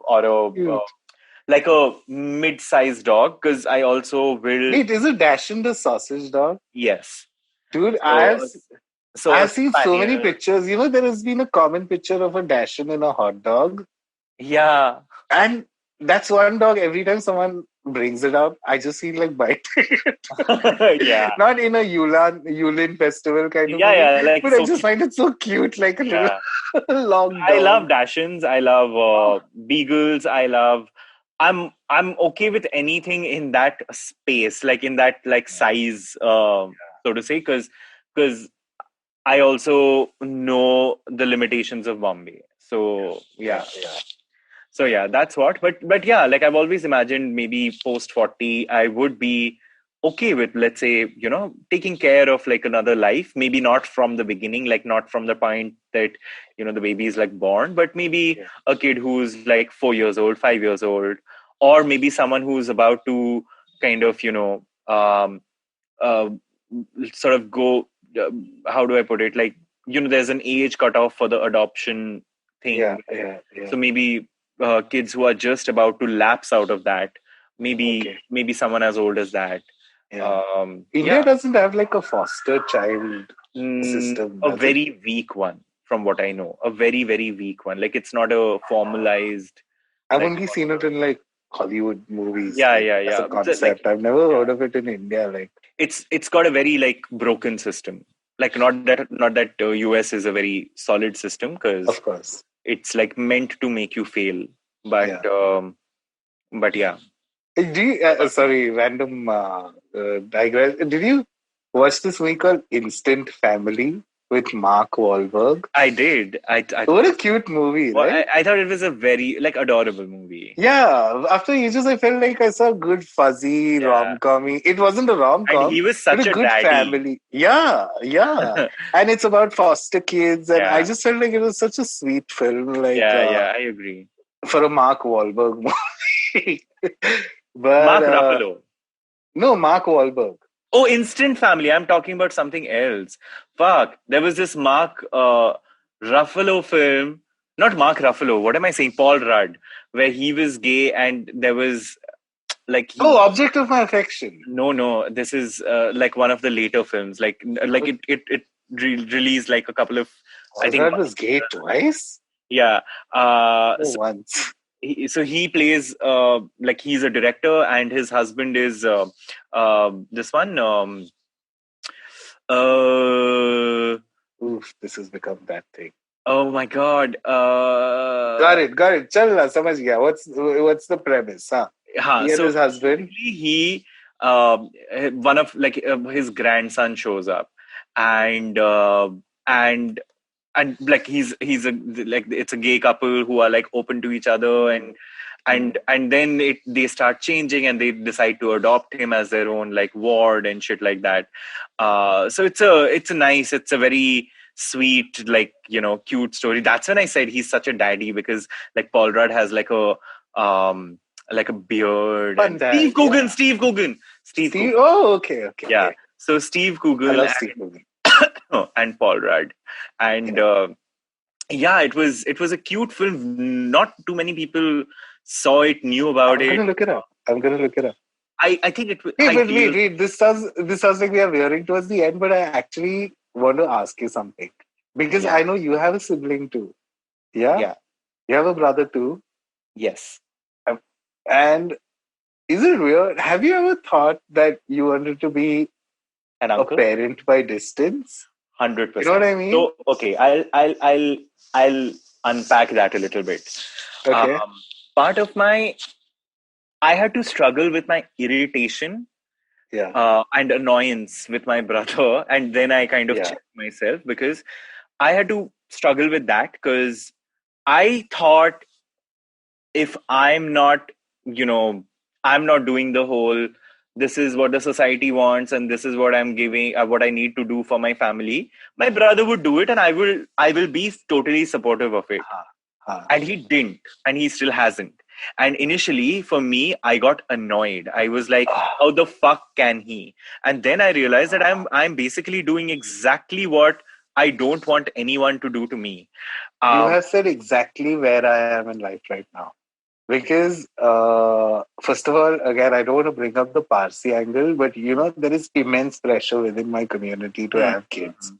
like a mid-sized dog, because I also will. Wait, is a Dachshund a sausage dog? Yes, dude. I've seen so many pictures. There has been a common picture of a Dachshund in a hot dog. Yeah, and that's one dog. Every time someone brings it up, I just feel like biting it. Yeah, not in a Yulin festival kind of way. Like, but I just find it so cute, like a little long dog. I love Dachshunds. I love beagles. I'm okay with anything in that space, like in that like size, so to say, because I also know the limitations of Bombay. So So that's what. But yeah, like I've always imagined maybe post 40, I would be okay with, let's say, taking care of like another life. Maybe not from the beginning, like not from the point that, the baby is like born, but maybe a kid who's like 4 years old, 5 years old, or maybe someone who's about to kind of, sort of go, how do I put it? Like, there's an age cutoff for the adoption thing. So maybe kids who are just about to lapse out of that, maybe someone as old as that. India doesn't have like a foster child system. A very weak one, from what I know. A very, very weak one. Like, it's not a formalized. I've only seen it in like Hollywood movies. Yeah. As a concept. I've never heard of it in India. Like, it's got a very like broken system. Like, not that US is a very solid system, because of course it's like meant to make you fail. But yeah. Do you, sorry, random digress. Did you watch this movie called Instant Family with Mark Wahlberg. I did. What a cute movie, right? I thought it was a very adorable movie. Yeah, after ages, I felt like I saw a good fuzzy rom-com. It wasn't a And rom-com, he was but such a a good daddy. family. Yeah. And it's about foster kids, and I just felt like it was such a sweet film. I agree. For a Mark Wahlberg movie. But Mark Ruffalo. No, Mark Wahlberg. Oh, Instant Family. I'm talking about something else. Fuck. There was this Mark Ruffalo film. Not Mark Ruffalo. What am I saying? Paul Rudd. Where he was gay and there was Object of My Affection. No. This is like one of the later films. It released like a couple of... I think Rudd was gay twice? Yeah. Once. He plays he's a director and his husband is this one this has become that thing. Oh my god. Got it. Chalna, samajh gaya. What's the premise? He and his husband. One of his grandson shows up and he's it's a gay couple who are like open to each other and then they start changing and they decide to adopt him as their own like ward and shit like that. So it's a very sweet cute story. That's when I said he's such a daddy, because like Paul Rudd has like a beard. And Steve Coogan. Oh, okay. Yeah. So Steve Coogan. I love Steve Coogan. And Paul Rudd. And it was a cute film. Not too many people saw it, knew about it. I'm gonna look it up. I think it was... Wait. This sounds like we are veering towards the end, but I actually want to ask you something. Because I know you have a sibling too. Yeah? Yeah. You have a brother too? Yes. And is it weird? Have you ever thought that you wanted to be an uncle? A parent by distance? 100%. You know what I mean? So, okay, I'll unpack that a little bit. Okay. Part of I had to struggle with my irritation and annoyance with my brother. And then I kind of checked myself, because I had to struggle with that, because I thought if I'm not doing the whole, this is what the society wants and this is what I'm giving, what I need to do for my family, my brother would do it and I will be totally supportive of it. And he didn't, and he still hasn't. And initially for me, I got annoyed. I was like, how the fuck can he? And then I realized that I'm basically doing exactly what I don't want anyone to do to me. You have said exactly where I am in life right now. Because, first of all, again, I don't want to bring up the Parsi angle, but, there is immense pressure within my community to have kids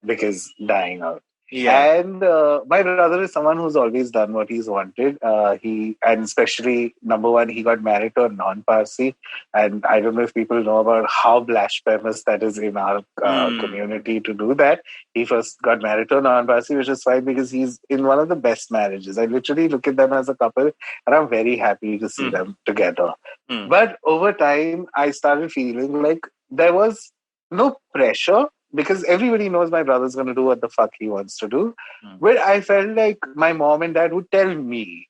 because dying out. Yeah. And my brother is someone who's always done what he's wanted. And especially, number one, he got married to a non-Parsi. And I don't know if people know about how blasphemous that is in our community to do that. He first got married to a non-Parsi, which is fine because he's in one of the best marriages. I literally look at them as a couple and I'm very happy to see them together. But over time, I started feeling like there was no pressure, because everybody knows my brother's going to do what the fuck he wants to do. But I felt like my mom and dad would tell me,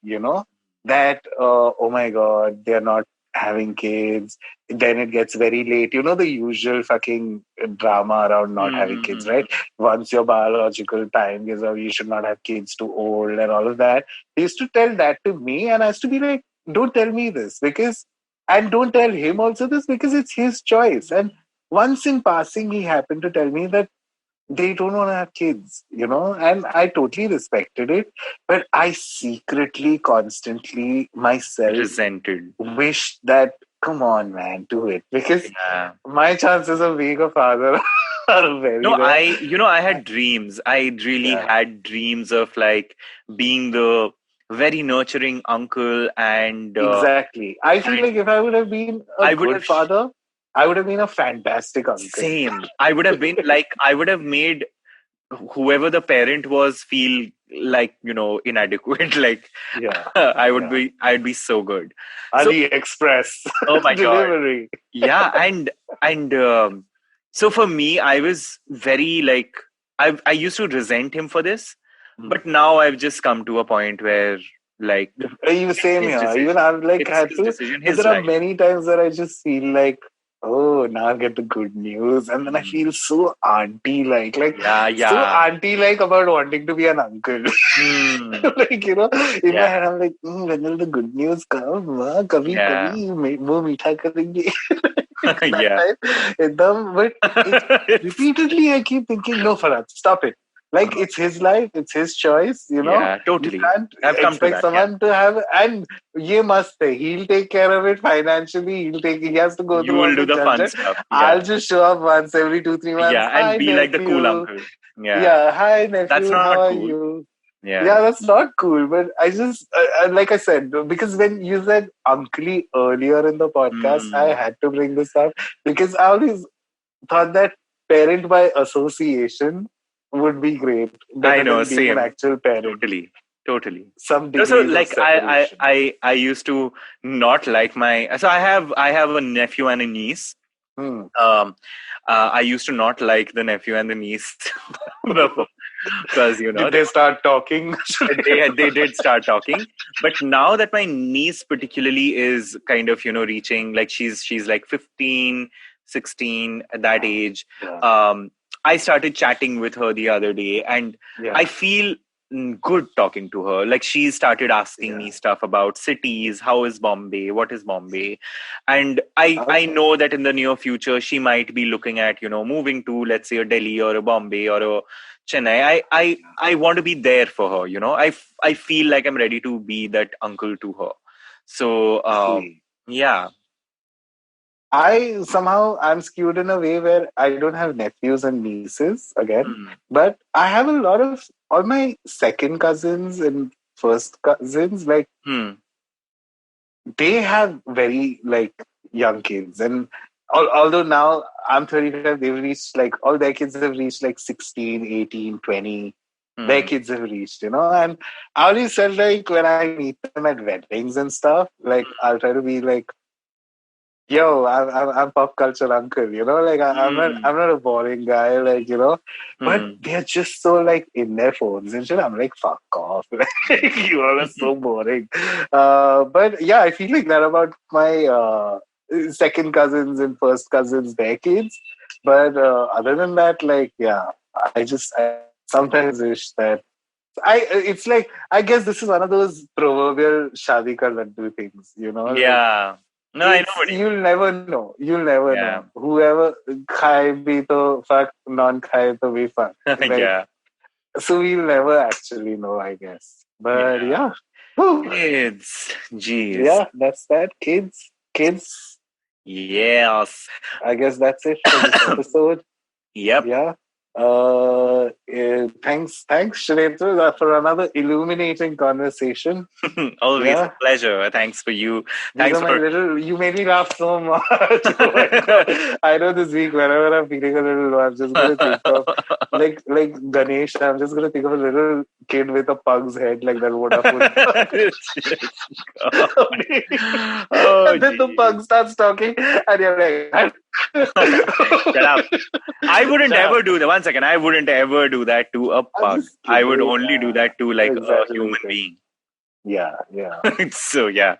that, oh my God, they're not having kids. Then it gets very late. The usual fucking drama around not having kids, right? Once your biological time is up, you should not have kids too old and all of that. They used to tell that to me, and I used to be like, don't tell me this, and don't tell him also this, because it's his choice. And once in passing, he happened to tell me that they don't want to have kids, and I totally respected it. But I secretly, constantly, myself resented, wished that, come on, man, do it. Because my chances of being a father are very low. I had dreams. I really had dreams of like being the very nurturing uncle. And exactly. I feel like if I would have been a good father, I would have been a fantastic uncle. Same. I would have been like, I would have made whoever the parent was feel like, inadequate. Like, I'd be so good. AliExpress. Oh my delivery. God. Yeah. And so for me, I was very like, I used to resent him for this, but now I've just come to a point where like you same here. decision. Even I've like It's had his to. decision, But his there are life. many times where I just feel like, oh, now I get the good news, and then I feel so auntie-like, so auntie-like about wanting to be an uncle. Like, you know, in my head, I'm like, when will the good news come? Kabhi wo meetha karenge. But repeatedly I keep thinking, no, Farhad, stop it. Like, it's his life, it's his choice, you know. Yeah, totally. You can't I've come expect to that, someone to have, and ye must say, he'll take care of it financially. He has to go You through all will do the fun judgment. stuff. I'll just show up once every 2-3 months. Yeah, Hi, and be nephew. like the cool uncle. Yeah, hi nephew. That's not how are cool. you? Yeah, that's not cool. But I just, like I said, because when you said uncle earlier in the podcast, I had to bring this up because I always thought that parent by association would be great. I know, than being an same. actual parent. Totally. Some degrees So like of separation. I used to not like my. So I have a nephew and a niece. I used to not like the nephew and the niece because, you know, did they start talking? they did start talking, but now that my niece particularly is kind of, you know, reaching, like she's like 15, 16 at that age. I started chatting with her the other day, and I feel good talking to her. Like, she started asking me stuff about cities. How is Bombay? What is Bombay? And I know that in the near future she might be looking at, you know, moving to, let's say, a Delhi or a Bombay or a Chennai. I want to be there for her, you know. I feel like I'm ready to be that uncle to her. So yeah. I'm skewed in a way where I don't have nephews and nieces again, but I have a lot of all my second cousins and first cousins, like they have very like young kids, and although now I'm 35, they've reached like all their kids have reached like 16, 18, 20. Their kids have reached, you know, and I always felt like when I meet them at weddings and stuff, like I'll try to be like, yo, I'm pop culture uncle, you know, like I'm not a boring guy, like, you know, but they're just so like in their phones and shit. I'm like, fuck off, like, you all are so boring. But yeah, I feel like that about my second cousins and first cousins, their kids. But other than that, like, yeah, I sometimes wish that it's like, I guess this is one of those proverbial shadi ka laddu things, you know. Yeah. Like, no, I know what you'll never know. You'll never know. Whoever khai bhi to fuck, non khai to bhi fuck. Like, so we'll never actually know, I guess. But yeah. Kids. Jeez. Yeah, that's that. Kids. Yes. I guess that's it for this episode. Yep. Yeah. Thanks, Sunetro, for another illuminating conversation. Always a pleasure. Thanks for you. Thanks for you made me laugh so much. Oh my God. I know this week, whenever I'm feeling a little low, I'm just gonna think of like Ganesh. I'm just gonna think of a little kid with a pug's head, like that Vodafone. And then the pug starts talking, and you're like, shut up. I wouldn't ever do that. 1 second. I wouldn't ever do that to a pug. I would only do that to like a human being. Yeah. So yeah.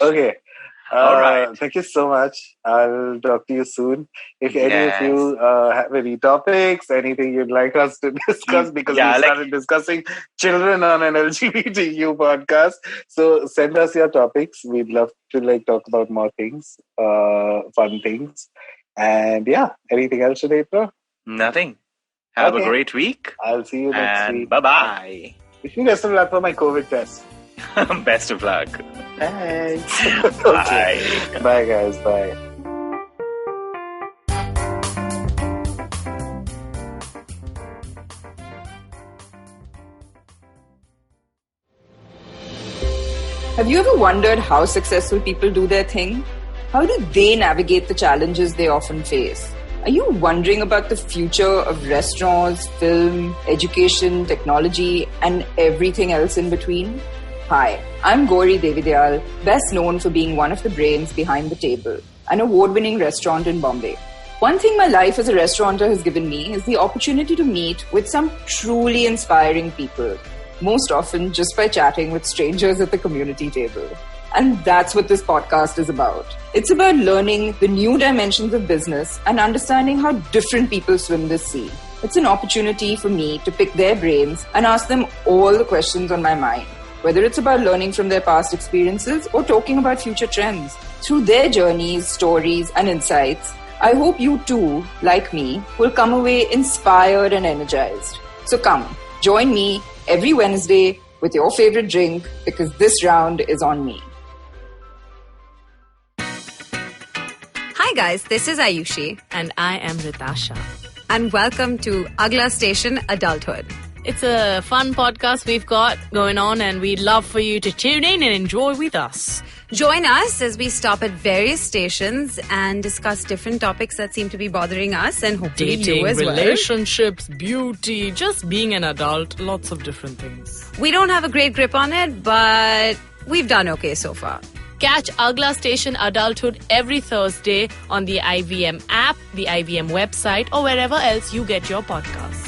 Okay. All right. Thank you so much. I'll talk to you soon. If any of you have any topics, anything you'd like us to discuss, because we started discussing children on an LGBTQ podcast. So send us your topics. We'd love to like talk about more things, fun things. And yeah, anything else today, bro? Nothing. Have a great week. I'll see you next week. Bye-bye. Wish me best of luck for my COVID test. Best of luck. Thanks. Bye. Bye, guys. Bye. Have you ever wondered how successful people do their thing? How do they navigate the challenges they often face? Are you wondering about the future of restaurants, film, education, technology, and everything else in between? Hi, I'm Gauri Devidayal, best known for being one of the brains behind The Table, an award-winning restaurant in Bombay. One thing my life as a restaurateur has given me is the opportunity to meet with some truly inspiring people, most often just by chatting with strangers at the community table. And that's what this podcast is about. It's about learning the new dimensions of business and understanding how different people swim this sea. It's an opportunity for me to pick their brains and ask them all the questions on my mind, whether it's about learning from their past experiences or talking about future trends. Through their journeys, stories, and insights, I hope you too, like me, will come away inspired and energized. So come, join me every Wednesday with your favorite drink, because this round is on me. Hi guys, this is Ayushi. And I am Ritasha. And welcome to Agla Station Adulthood. It's a fun podcast we've got going on, and we'd love for you to tune in and enjoy with us. Join us as we stop at various stations and discuss different topics that seem to be bothering us and hopefully Dating, you as well. relationships, beauty, just being an adult, lots of different things. We don't have a great grip on it, but we've done okay so far. Catch Agla Station Adulthood every Thursday on the IVM app, the IVM website, or wherever else you get your podcasts.